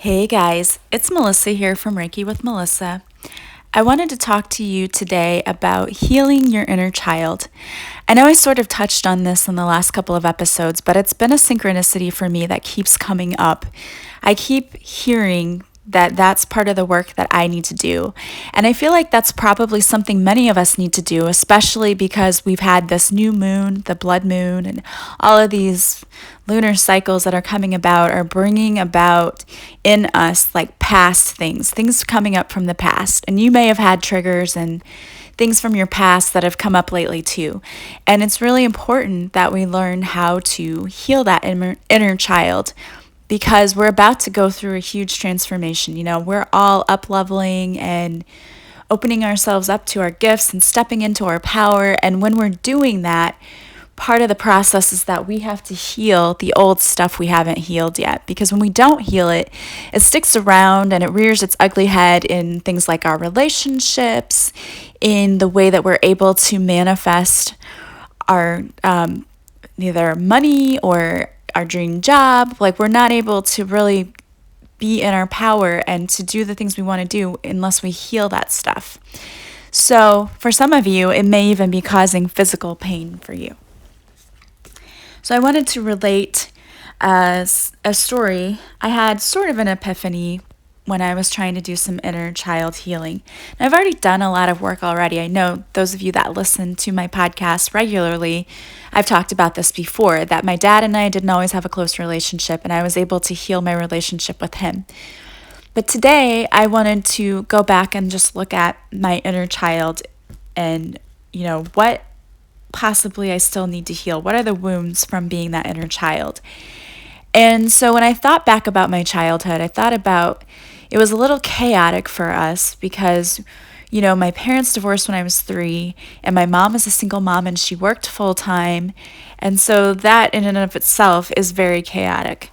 Hey guys, it's Melissa here from Reiki with Melissa. I wanted to talk to you today about healing your inner child. I know I sort of touched on this in the last couple of episodes, but it's been a synchronicity for me that keeps coming up. I keep hearing that that's part of the work that I need to do. And I feel like that's probably something many of us need to do, especially because we've had this new moon, the blood moon, and all of these lunar cycles that are coming about are bringing about in us like past things coming up from the past. And you may have had triggers and things from your past that have come up lately too. And it's really important that we learn how to heal that inner child because we're about to go through a huge transformation. We're all up leveling and opening ourselves up to our gifts and stepping into our power. And when we're doing that, part of the process is that we have to heal the old stuff we haven't healed yet. Because when we don't heal it, it sticks around and it rears its ugly head in things like our relationships, in the way that we're able to manifest our either money or our dream job. Like, we're not able to really be in our power and to do the things we want to do unless we heal that stuff. So for some of you, it may even be causing physical pain for you. So I wanted to relate as a story. I had sort of an epiphany when I was trying to do some inner child healing. And I've already done a lot of work already. I know those of you that listen to my podcast regularly, I've talked about this before, that my dad and I didn't always have a close relationship, and I was able to heal my relationship with him. But today I wanted to go back and just look at my inner child and, what possibly I still need to heal. What are the wounds from being that inner child? And so when I thought back about my childhood, I thought about it was a little chaotic for us because, my parents divorced when I was 3, and my mom is a single mom and she worked full time. And so that in and of itself is very chaotic.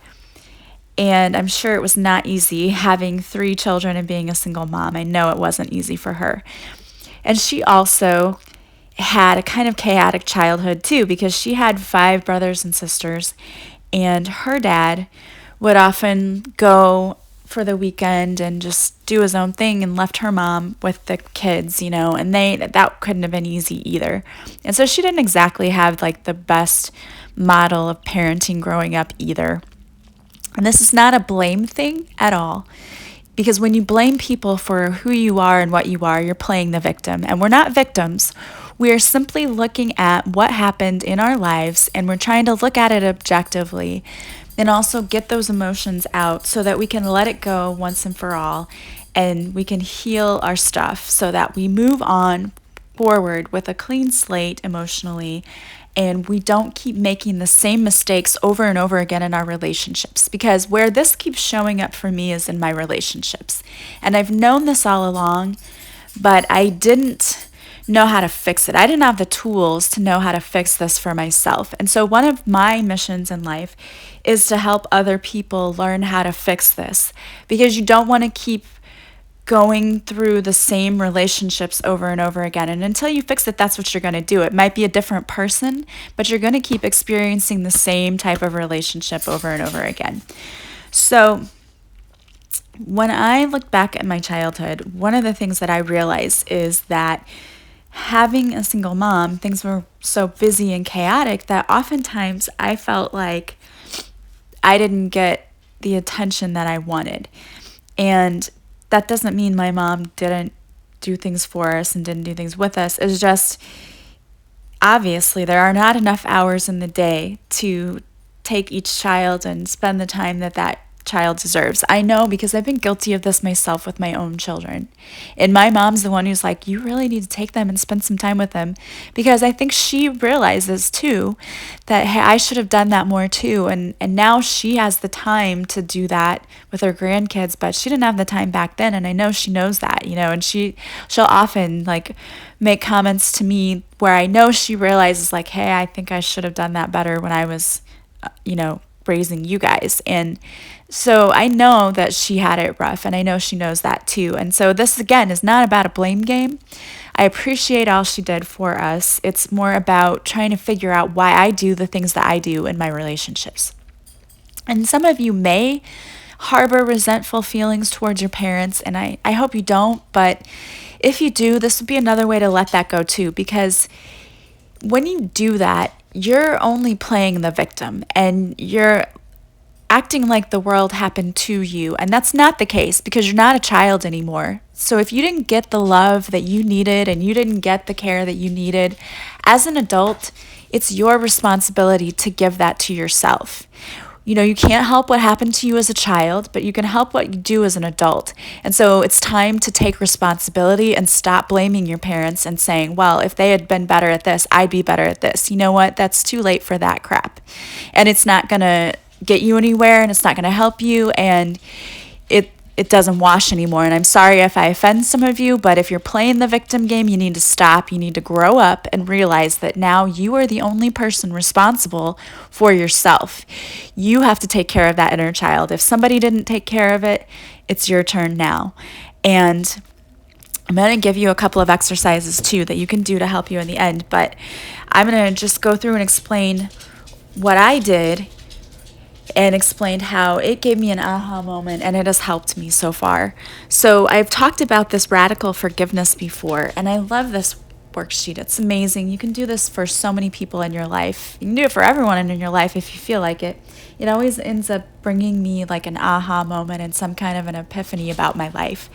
And I'm sure it was not easy having 3 children and being a single mom. I know it wasn't easy for her. And she also had a kind of chaotic childhood too, because she had 5 brothers and sisters, and her dad would often go for the weekend and just do his own thing and left her mom with the kids, and that couldn't have been easy either. And so she didn't exactly have like the best model of parenting growing up either. And this is not a blame thing at all. Because when you blame people for who you are and what you are, you're playing the victim. And we're not victims. We are simply looking at what happened in our lives, and we're trying to look at it objectively and also get those emotions out so that we can let it go once and for all, and we can heal our stuff so that we move on forward with a clean slate emotionally, and we don't keep making the same mistakes over and over again in our relationships. Because where this keeps showing up for me is in my relationships. And I've known this all along, but I didn't know how to fix it. I didn't have the tools to know how to fix this for myself. And so one of my missions in life is to help other people learn how to fix this, because you don't want to keep going through the same relationships over and over again. And until you fix it, that's what you're going to do. It might be a different person, but you're going to keep experiencing the same type of relationship over and over again. So when I look back at my childhood, one of the things that I realized is that having a single mom, things were so busy and chaotic that oftentimes I felt like I didn't get the attention that I wanted. And that doesn't mean my mom didn't do things for us and didn't do things with us. It's just, obviously, there are not enough hours in the day to take each child and spend the time that child deserves. I know, because I've been guilty of this myself with my own children. And my mom's the one who's like, you really need to take them and spend some time with them, because I think she realizes too that, hey, I should have done that more too. And now she has the time to do that with her grandkids, but she didn't have the time back then. And I know she knows that, and she'll often like make comments to me where I know she realizes like, hey, I think I should have done that better when I was, raising you guys. And so I know that she had it rough, and I know she knows that too. And so this, again, is not about a blame game. I appreciate all she did for us. It's more about trying to figure out why I do the things that I do in my relationships. And some of you may harbor resentful feelings towards your parents, and I hope you don't, but if you do, this would be another way to let that go too, because when you do that, you're only playing the victim and you're acting like the world happened to you. And that's not the case because you're not a child anymore. So if you didn't get the love that you needed and you didn't get the care that you needed as an adult, it's your responsibility to give that to yourself. You can't help what happened to you as a child, but you can help what you do as an adult. And so it's time to take responsibility and stop blaming your parents and saying, well, if they had been better at this, I'd be better at this. You know what? That's too late for that crap. And it's not going to get you anywhere, and it's not going to help you, and it doesn't wash anymore. And I'm sorry if I offend some of you, but if you're playing the victim game, you need to stop. You need to grow up and realize that now you are the only person responsible for yourself. You have to take care of that inner child. If somebody didn't take care of it, it's your turn now. And I'm going to give you a couple of exercises too that you can do to help you in the end, but I'm going to just go through and explain what I did and explained how it gave me an aha moment and it has helped me so far. So I've talked about this radical forgiveness before, and I love this worksheet. It's amazing. You can do this for so many people in your life. You can do it for everyone in your life if you feel like it. It always ends up bringing me like an aha moment and some kind of an epiphany about my life.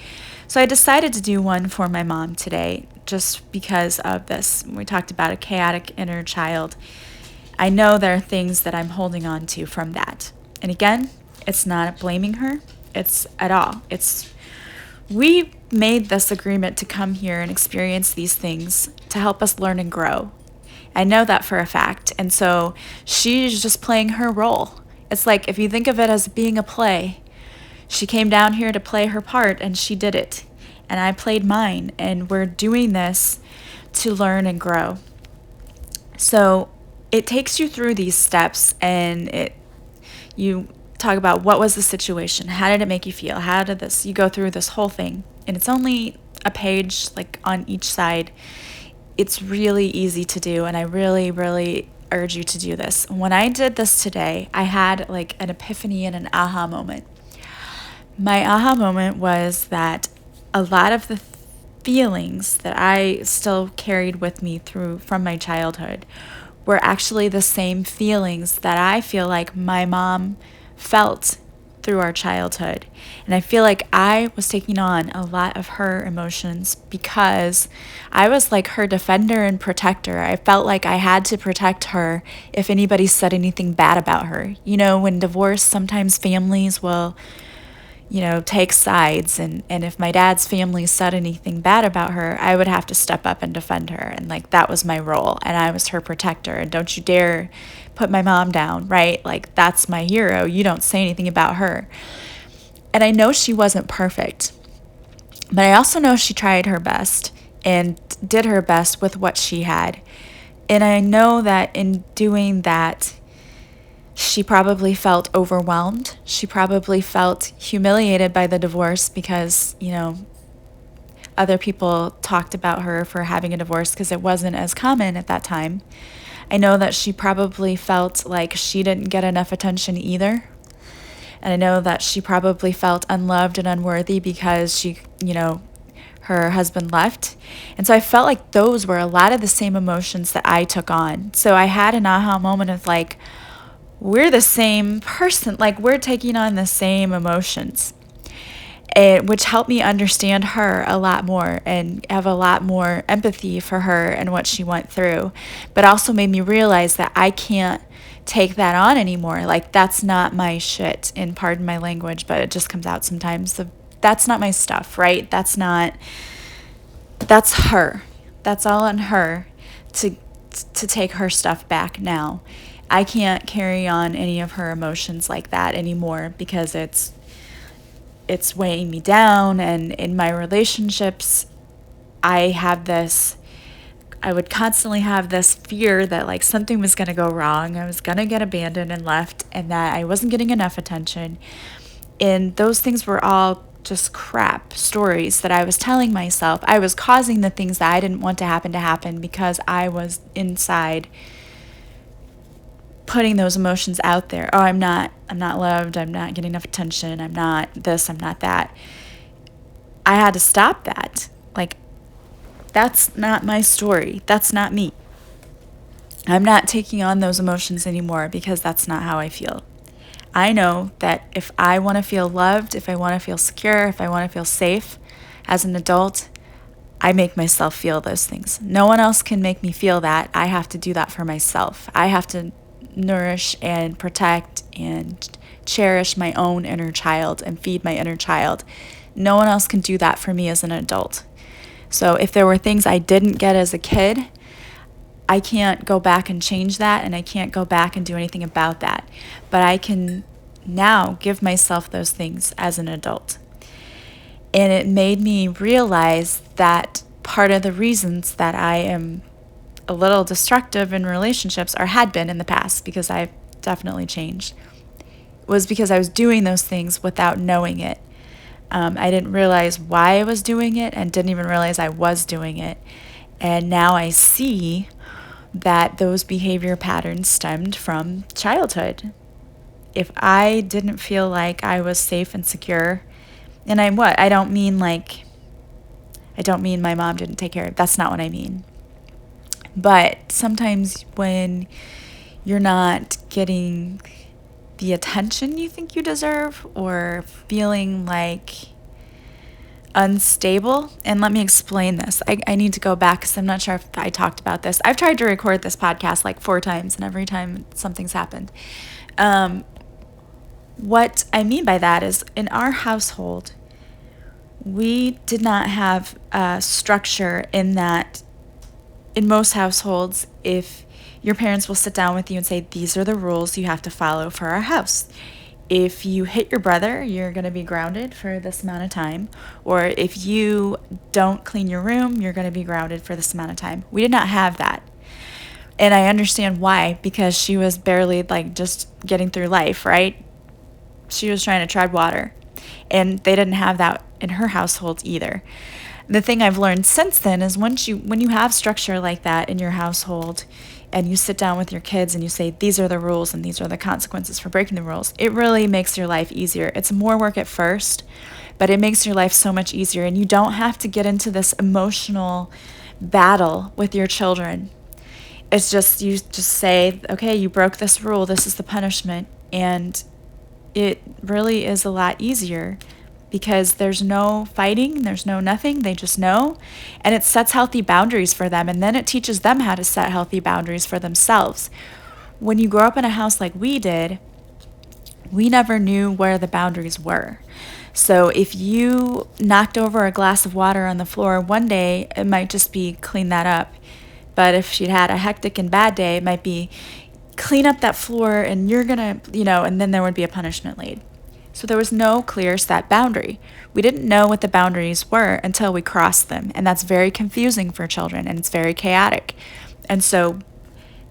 So I decided to do one for my mom today just because of this. We talked about a chaotic inner child. I know there are things that I'm holding on to from that. And again, it's not blaming her. It's at all. We made this agreement to come here and experience these things to help us learn and grow. I know that for a fact. And so she's just playing her role. It's like if you think of it as being a play, she came down here to play her part and she did it. And I played mine. And we're doing this to learn and grow. So it takes you through these steps, and you talk about what was the situation, how did it make you feel, you go through this whole thing, and it's only a page like on each side. It's really easy to do, and I really, really urge you to do this. When I did this today, I had like an epiphany and an aha moment. My aha moment was that a lot of the feelings that I still carried with me from my childhood were actually the same feelings that I feel like my mom felt through our childhood. And I feel like I was taking on a lot of her emotions because I was like her defender and protector. I felt like I had to protect her if anybody said anything bad about her. When divorce, sometimes families will take sides. And if my dad's family said anything bad about her, I would have to step up and defend her. And like that was my role. And I was her protector. And don't you dare put my mom down, right? Like that's my hero. You don't say anything about her. And I know she wasn't perfect. But I also know she tried her best and did her best with what she had. And I know that in doing that, she probably felt overwhelmed. She probably felt humiliated by the divorce because, other people talked about her for having a divorce because it wasn't as common at that time. I know that she probably felt like she didn't get enough attention either. And I know that she probably felt unloved and unworthy because her husband left. And so I felt like those were a lot of the same emotions that I took on. So I had an aha moment of like, we're the same person, like we're taking on the same emotions, which helped me understand her a lot more and have a lot more empathy for her and what she went through, but also made me realize that I can't take that on anymore. Like that's not my shit, and pardon my language, but it just comes out sometimes. That's not my stuff, right? That's her. That's all on her to take her stuff back now. I can't carry on any of her emotions like that anymore because it's weighing me down. And in my relationships, I would constantly have this fear that like something was going to go wrong. I was going to get abandoned and left, and that I wasn't getting enough attention. And those things were all just crap stories that I was telling myself. I was causing the things that I didn't want to happen because I was inside putting those emotions out there. Oh, I'm not loved, I'm not getting enough attention, I'm not this, I'm not that. I had to stop that. Like, that's not my story. That's not me. I'm not taking on those emotions anymore because that's not how I feel. I know that if I want to feel loved, if I want to feel secure, if I want to feel safe as an adult, I make myself feel those things. No one else can make me feel that. I have to do that for myself. I have to nourish and protect and cherish my own inner child and feed my inner child. No one else can do that for me as an adult. So if there were things I didn't get as a kid, I can't go back and change that, and I can't go back and do anything about that. But I can now give myself those things as an adult. And it made me realize that part of the reasons that I am a little destructive in relationships, or had been in the past, because I've definitely changed, was because I was doing those things without knowing it. I didn't realize why I was doing it and didn't even realize I was doing it. And now I see that those behavior patterns stemmed from childhood. If I didn't feel like I was safe and secure, and I don't mean my mom didn't take care of, that's not what I mean. But sometimes when you're not getting the attention you think you deserve, or feeling like unstable. And let me explain this. I need to go back because I'm not sure if I talked about this. I've tried to record this podcast like 4 times, and every time something's happened. What I mean by that is, in our household, we did not have a structure in that. In most households, if your parents will sit down with you and say, these are the rules you have to follow for our house. If you hit your brother, you're going to be grounded for this amount of time. Or if you don't clean your room, you're going to be grounded for this amount of time. We did not have that. And I understand why, because she was barely just getting through life, right? She was trying to tread water. And they didn't have that in her household either. The thing I've learned since then is when you have structure like that in your household, and you sit down with your kids and you say, these are the rules and these are the consequences for breaking the rules, it really makes your life easier. It's more work at first, but it makes your life so much easier. And you don't have to get into this emotional battle with your children. It's just, you just say, okay, you broke this rule, this is the punishment. And it really is a lot easier, because there's no fighting, there's no nothing, they just know. And it sets healthy boundaries for them, and then it teaches them how to set healthy boundaries for themselves. When you grow up in a house like we did, we never knew where the boundaries were. So if you knocked over a glass of water on the floor one day, it might just be clean that up. But if she'd had a hectic and bad day, it might be clean up that floor, and you're gonna, and then there would be a punishment laid. So there was no clear set boundary. We didn't know what the boundaries were until we crossed them. And that's very confusing for children, and it's very chaotic. And so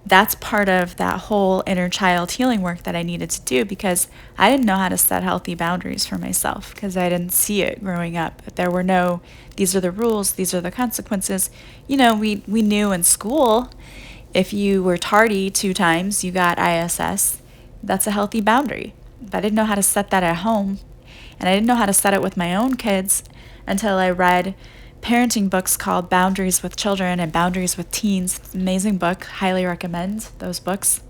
that's part of that whole inner child healing work that I needed to do, because I didn't know how to set healthy boundaries for myself, because I didn't see it growing up. There were no, these are the rules, these are the consequences. We knew in school, if you were tardy 2 times, you got ISS. That's a healthy boundary. But I didn't know how to set that at home, and I didn't know how to set it with my own kids until I read parenting books called Boundaries with Children and Boundaries with Teens. It's an amazing book. Highly recommend those books.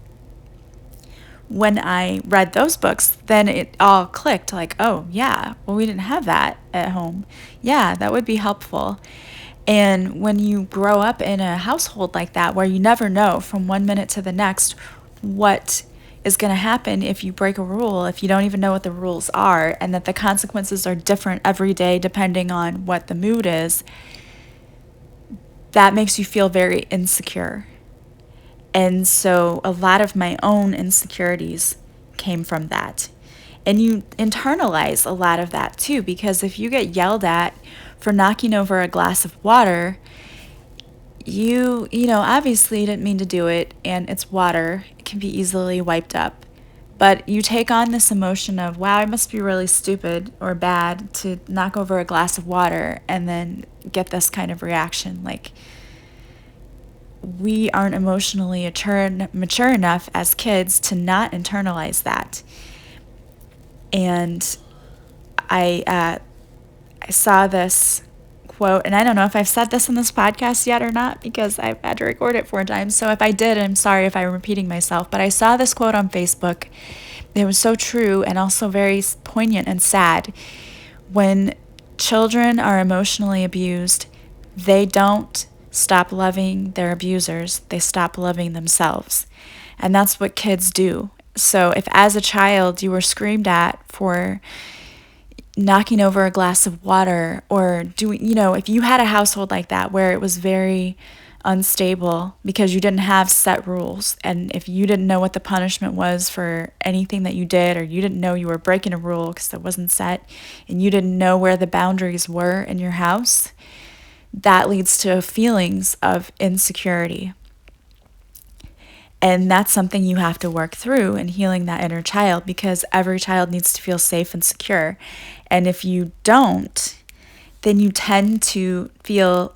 When I read those books, then it all clicked, like, oh, yeah, well, we didn't have that at home. Yeah, that would be helpful. And when you grow up in a household like that, where you never know from one minute to the next what is going to happen if you break a rule, if you don't even know what the rules are, and that the consequences are different every day depending on what the mood is, that makes you feel very insecure. And so a lot of my own insecurities came from that. And you internalize a lot of that too, because if you get yelled at for knocking over a glass of water, you obviously didn't mean to do it, and it's water. It can be easily wiped up. But you take on this emotion of, wow, I must be really stupid or bad to knock over a glass of water and then get this kind of reaction. Like, we aren't emotionally mature enough as kids to not internalize that. And I saw this quote, and I don't know if I've said this in this podcast yet or not because I've had to record it 4 times. So if I did, I'm sorry if I'm repeating myself. But I saw this quote on Facebook. It was so true and also very poignant and sad. When children are emotionally abused, they don't stop loving their abusers, they stop loving themselves. And that's what kids do. So if as a child you were screamed at for knocking over a glass of water or doing, if you had a household like that where it was very unstable because you didn't have set rules, and if you didn't know what the punishment was for anything that you did, or you didn't know you were breaking a rule because it wasn't set, and you didn't know where the boundaries were in your house, that leads to feelings of insecurity. And that's something you have to work through in healing that inner child, because every child needs to feel safe and secure. And if you don't, then you tend to feel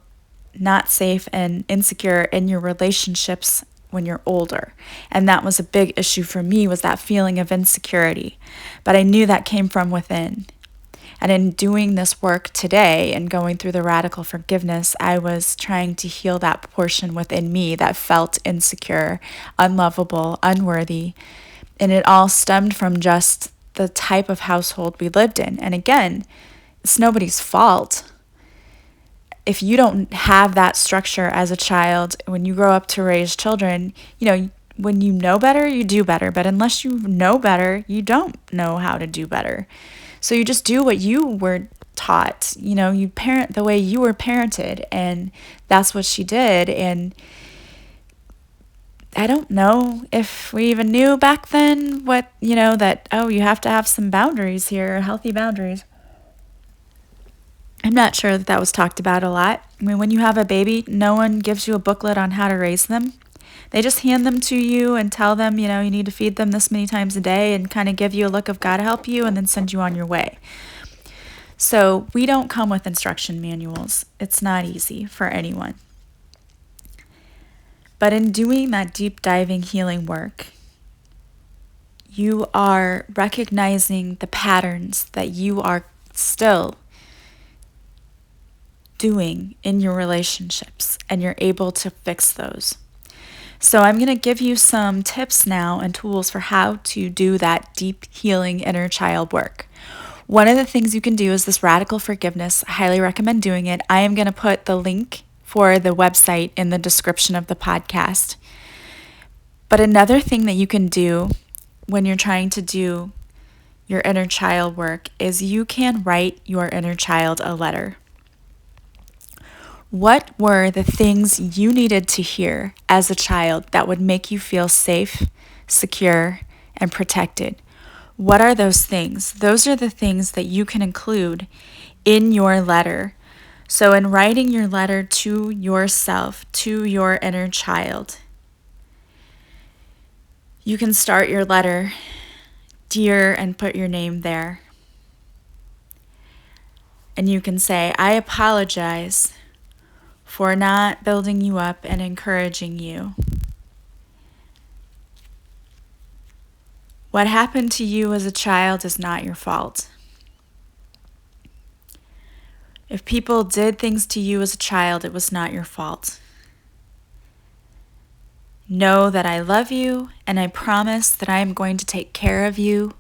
not safe and insecure in your relationships when you're older. And that was a big issue for me, was that feeling of insecurity. But I knew that came from within. And in doing this work today and going through the radical forgiveness, I was trying to heal that portion within me that felt insecure, unlovable, unworthy. And it all stemmed from just the type of household we lived in. And again, it's nobody's fault. If you don't have that structure as a child, when you grow up to raise children, when you know better, you do better. But unless you know better, you don't know how to do better. So you just do what you were taught. You parent the way you were parented, and that's what she did. And I don't know if we even knew back then what, that, you have to have some boundaries here, healthy boundaries. I'm not sure that was talked about a lot. I mean, when you have a baby, no one gives you a booklet on how to raise them. They just hand them to you and tell them, you need to feed them this many times a day, and kind of give you a look of God help you and then send you on your way. So we don't come with instruction manuals. It's not easy for anyone. But in doing that deep diving healing work, you are recognizing the patterns that you are still doing in your relationships, and you're able to fix those. So I'm going to give you some tips now and tools for how to do that deep healing inner child work. One of the things you can do is this radical forgiveness. I highly recommend doing it. I am going to put the link for the website in the description of the podcast. But another thing that you can do when you're trying to do your inner child work is you can write your inner child a letter. What were the things you needed to hear as a child that would make you feel safe, secure, and protected? What are those things? Those are the things that you can include in your letter. So in writing your letter to yourself, to your inner child, you can start your letter, dear, and put your name there. And you can say, I apologize for not building you up and encouraging you. What happened to you as a child is not your fault. If people did things to you as a child, it was not your fault. Know that I love you, and I promise that I am going to take care of you,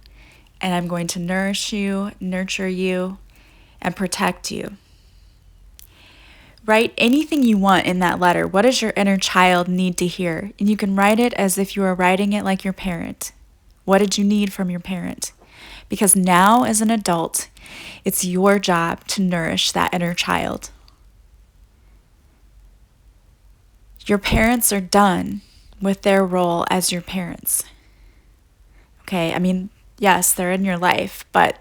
and I'm going to nourish you, nurture you, and protect you. Write anything you want in that letter. What does your inner child need to hear? And you can write it as if you were writing it like your parent. What did you need from your parent? Because now, as an adult, it's your job to nourish that inner child. Your parents are done with their role as your parents. Okay, I mean, yes, they're in your life, but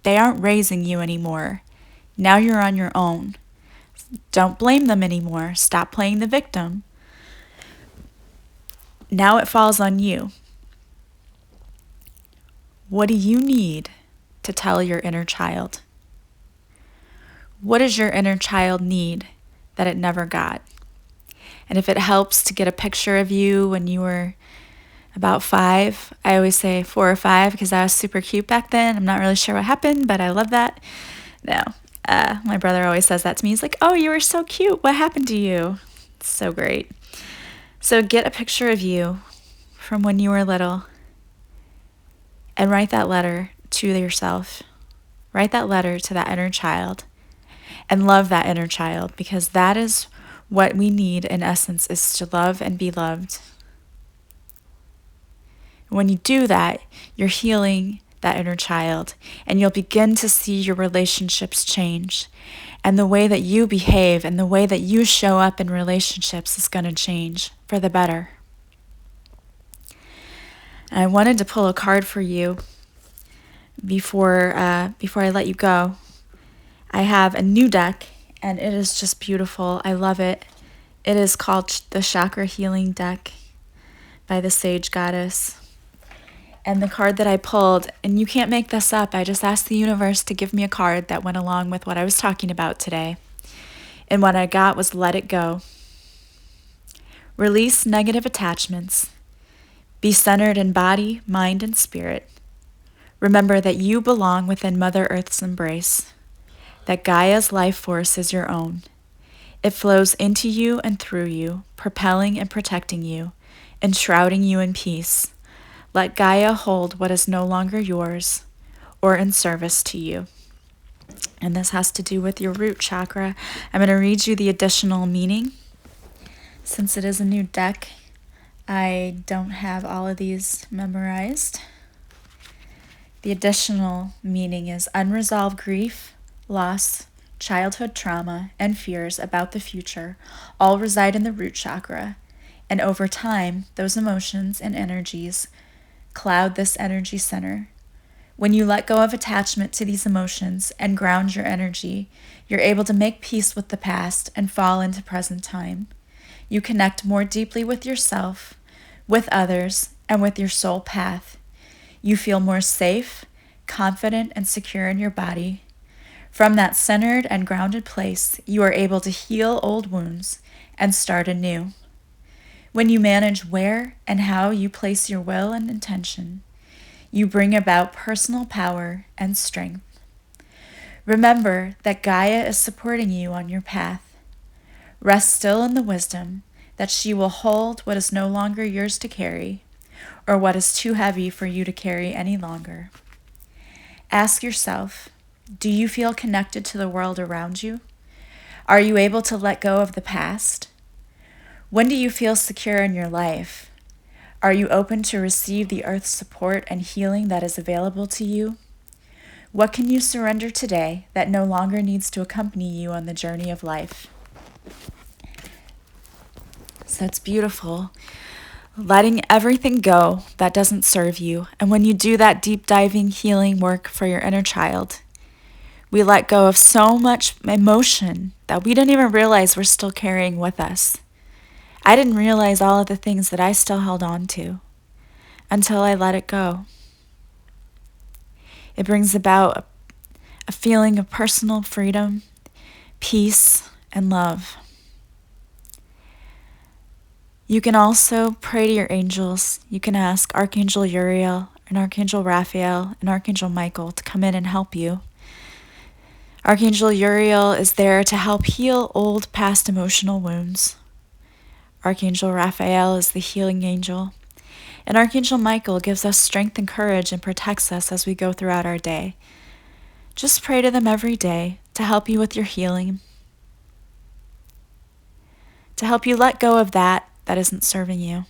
they aren't raising you anymore. Now you're on your own. Don't blame them anymore. Stop playing the victim. Now it falls on you. What do you need to tell your inner child? What does your inner child need that it never got? And if it helps to get a picture of you when you were about 5, I always say 4 or 5 because I was super cute back then. I'm not really sure what happened, but I love that. No, my brother always says that to me. He's like, oh, you were so cute. What happened to you? It's so great. So get a picture of you from when you were little and write that letter to yourself. Write that letter to that inner child and love that inner child, because that is what we need in essence, is to love and be loved. When you do that, you're healing that inner child, and you'll begin to see your relationships change. And the way that you behave and the way that you show up in relationships is going to change for the better. And I wanted to pull a card for you before I let you go. I have a new deck, and it is just beautiful. I love it. It is called the Chakra Healing Deck by the Sage Goddess. And the card that I pulled, and you can't make this up, I just asked the universe to give me a card that went along with what I was talking about today. And what I got was Let It Go. Release negative attachments. Be centered in body, mind, and spirit. Remember that you belong within Mother Earth's embrace, that Gaia's life force is your own. It flows into you and through you, propelling and protecting you, enshrouding you in peace. Let Gaia hold what is no longer yours or in service to you. And this has to do with your root chakra. I'm going to read you the additional meaning. Since it is a new deck, I don't have all of these memorized. The additional meaning is unresolved grief, loss, childhood trauma, and fears about the future all reside in the root chakra. And over time, those emotions and energies cloud this energy center. When you let go of attachment to these emotions and ground your energy, you're able to make peace with the past and fall into present time. You connect more deeply with yourself, with others, and with your soul path. You feel more safe, confident, and secure in your body. From that centered and grounded place, you are able to heal old wounds and start anew. When you manage where and how you place your will and intention, you bring about personal power and strength. Remember that Gaia is supporting you on your path. Rest still in the wisdom that she will hold what is no longer yours to carry, or what is too heavy for you to carry any longer. Ask yourself, do you feel connected to the world around you? Are you able to let go of the past? When do you feel secure in your life? Are you open to receive the earth's support and healing that is available to you? What can you surrender today that no longer needs to accompany you on the journey of life? So that's beautiful. Letting everything go that doesn't serve you. And when you do that deep diving healing work for your inner child, we let go of so much emotion that we didn't even realize we're still carrying with us. I didn't realize all of the things that I still held on to until I let it go. It brings about a feeling of personal freedom, peace, and love. You can also pray to your angels. You can ask Archangel Uriel and Archangel Raphael and Archangel Michael to come in and help you. Archangel Uriel is there to help heal old past emotional wounds. Archangel Raphael is the healing angel. And Archangel Michael gives us strength and courage and protects us as we go throughout our day. Just pray to them every day to help you with your healing, to help you let go of that isn't serving you.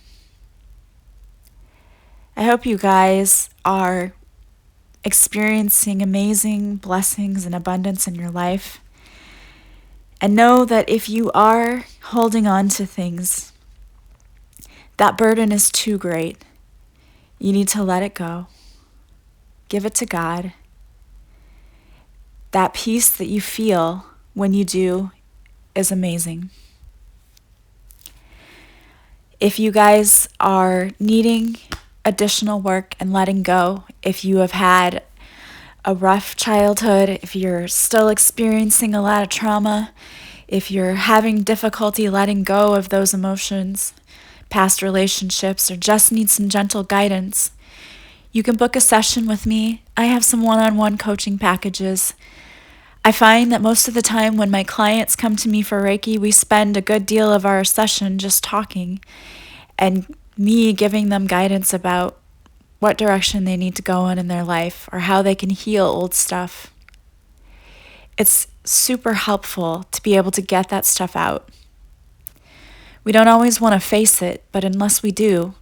I hope you guys are experiencing amazing blessings and abundance in your life. And know that if you are holding on to things, that burden is too great. You need to let it go. Give it to God. That peace that you feel when you do is amazing. If you guys are needing additional work and letting go, if you have had a rough childhood, if you're still experiencing a lot of trauma, If you're having difficulty letting go of those emotions, past relationships, or just need some gentle guidance, you can book a session with me. I have some one-on-one coaching packages. I find that most of the time when my clients come to me for Reiki, we spend a good deal of our session just talking and me giving them guidance about what direction they need to go in their life or how they can heal old stuff. It's super helpful to be able to get that stuff out. We don't always want to face it, but unless we do,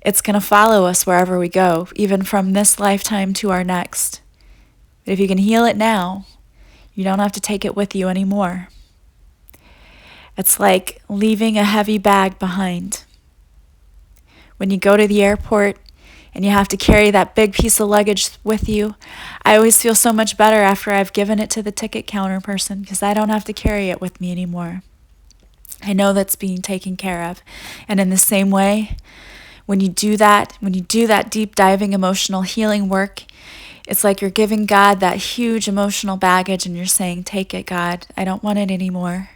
it's going to follow us wherever we go, even from this lifetime to our next. But if you can heal it now, you don't have to take it with you anymore. It's like leaving a heavy bag behind. When you go to the airport and you have to carry that big piece of luggage with you, I always feel so much better after I've given it to the ticket counter person because I don't have to carry it with me anymore. I know that's being taken care of. And in the same way, when you do that deep diving emotional healing work, it's like you're giving God that huge emotional baggage and you're saying, take it, God. I don't want it anymore.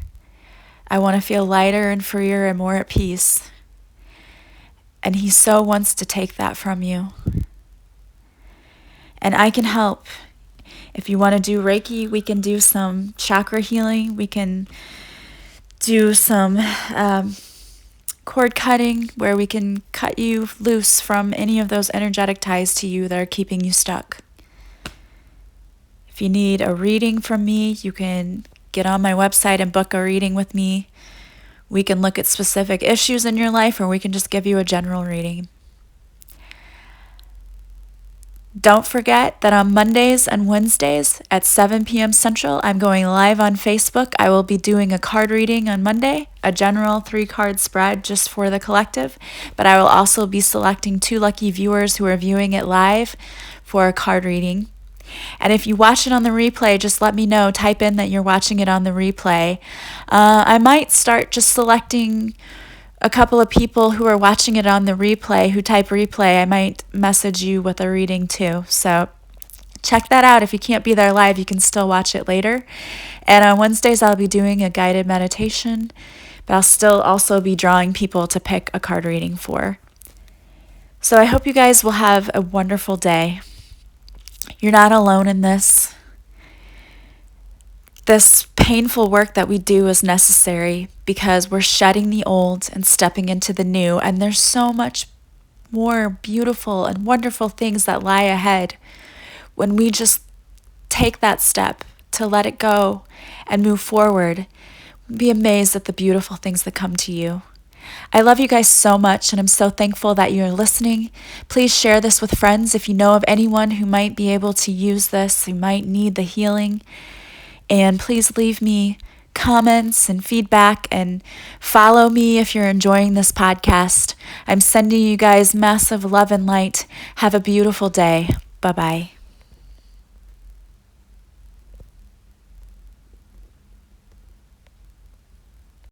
I want to feel lighter and freer and more at peace. And He so wants to take that from you. And I can help. If you want to do Reiki, we can do some chakra healing. We can do some cord cutting where we can cut you loose from any of those energetic ties to you that are keeping you stuck. If you need a reading from me, you can get on my website and book a reading with me. We can look at specific issues in your life, or we can just give you a general reading. Don't forget that on Mondays and Wednesdays at 7 p.m. Central, I'm going live on Facebook. I will be doing a card reading on Monday, a general 3-card spread just for the collective, but I will also be selecting 2 lucky viewers who are viewing it live for a card reading. And if you watch it on the replay, just let me know. Type in that you're watching it on the replay. I might start just selecting a couple of people who are watching it on the replay who type replay. I might message you with a reading too. So check that out. If you can't be there live, you can still watch it later. And on Wednesdays, I'll be doing a guided meditation, but I'll still also be drawing people to pick a card reading for. So I hope you guys will have a wonderful day. You're not alone in this. This painful work that we do is necessary because we're shedding the old and stepping into the new, and there's so much more beautiful and wonderful things that lie ahead when we just take that step to let it go and move forward. Be amazed at the beautiful things that come to you. I love you guys so much, and I'm so thankful that you're listening. Please share this with friends if you know of anyone who might be able to use this, who might need the healing. And please leave me comments and feedback and follow me if you're enjoying this podcast. I'm sending you guys massive love and light. Have a beautiful day. Bye-bye.